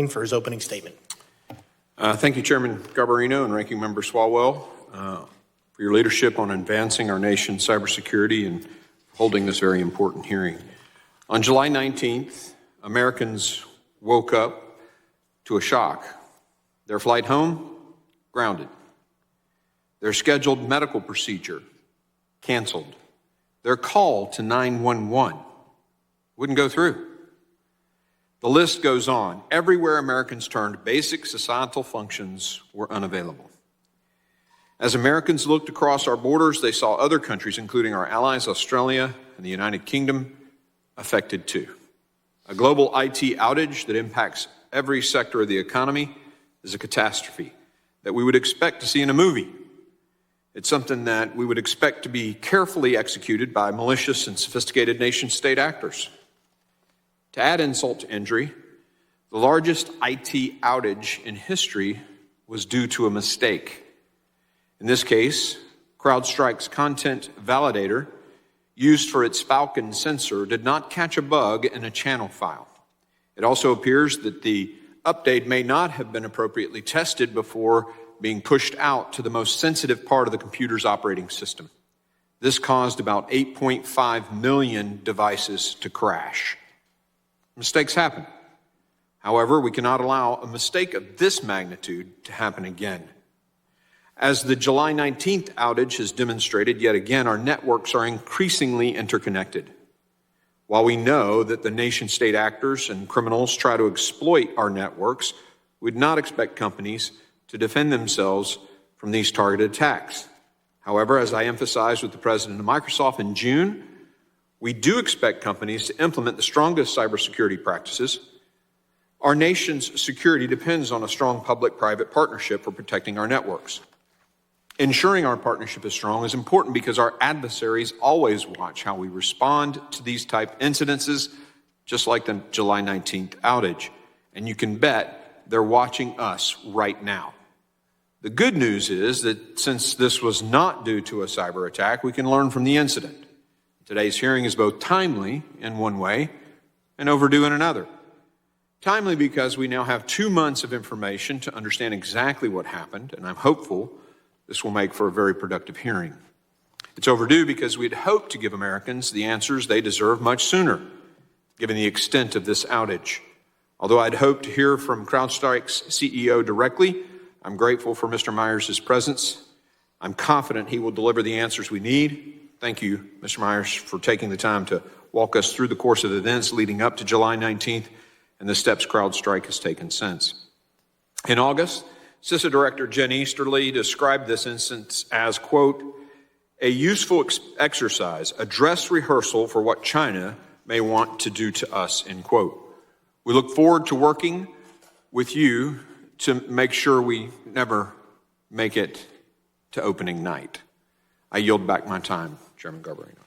for his opening statement. Thank you, Chairman Garbarino and Ranking Member Swalwell, for your leadership on advancing our nation's cybersecurity and holding this very important hearing. On July 19th, Americans woke up to a shock. Their flight home, grounded. Their scheduled medical procedure, canceled. Their call to 911 wouldn't go through. The list goes on. Everywhere Americans turned, basic societal functions were unavailable. As Americans looked across our borders, they saw other countries, including our allies, Australia and the United Kingdom, affected too. A global IT outage that impacts every sector of the economy is a catastrophe that we would expect to see in a movie. It's something that we would expect to be carefully executed by malicious and sophisticated nation-state actors. To add insult to injury, the largest IT outage in history was due to a mistake. In this case, CrowdStrike's content validator used for its Falcon sensor did not catch a bug in a channel file. It also appears that the update may not have been appropriately tested before being pushed out to the most sensitive part of the computer's operating system. This caused about 8.5 million devices to crash. Mistakes happen. However, we cannot allow a mistake of this magnitude to happen again. As the July 19th outage has demonstrated, yet again, our networks are increasingly interconnected. While we know that the nation-state actors and criminals try to exploit our networks, we'd not expect companies to defend themselves from these targeted attacks. However, as I emphasized with the president of Microsoft in June, we do expect companies to implement the strongest cybersecurity practices. Our nation's security depends on a strong public-private partnership for protecting our networks. Ensuring our partnership is strong is important because our adversaries always watch how we respond to these type incidences, just like the July 19th outage. And you can bet they're watching us right now. The good news is that since this was not due to a cyber attack, we can learn from the incident. Today's hearing is both timely in one way and overdue in another. Timely because we now have 2 months of information to understand exactly what happened, and I'm hopeful this will make for a very productive hearing. It's overdue because we'd hoped to give Americans the answers they deserve much sooner, given the extent of this outage. Although I'd hoped to hear from CrowdStrike's CEO directly, I'm grateful for Mr. Myers' presence. I'm confident he will deliver the answers we need. Thank you, Mr. Myers, for taking the time to walk us through the course of events leading up to July 19th and the steps CrowdStrike has taken since. In August, CISA Director Jen Easterly described this instance as, quote, a useful exercise, a dress rehearsal for what China may want to do to us, end quote. We look forward to working with you to make sure we never make it to opening night. I yield back my time, Chairman Garbarino.